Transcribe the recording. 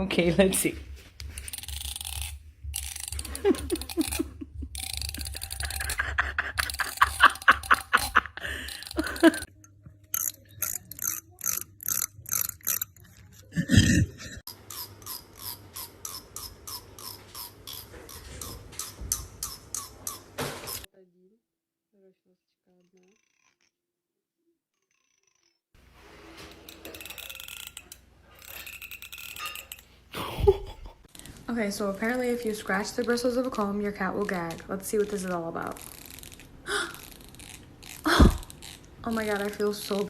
Okay, let's see. Okay, so apparently if you scratch the bristles of a comb, your cat will gag. Let's see what this is all about. Oh my god, I feel so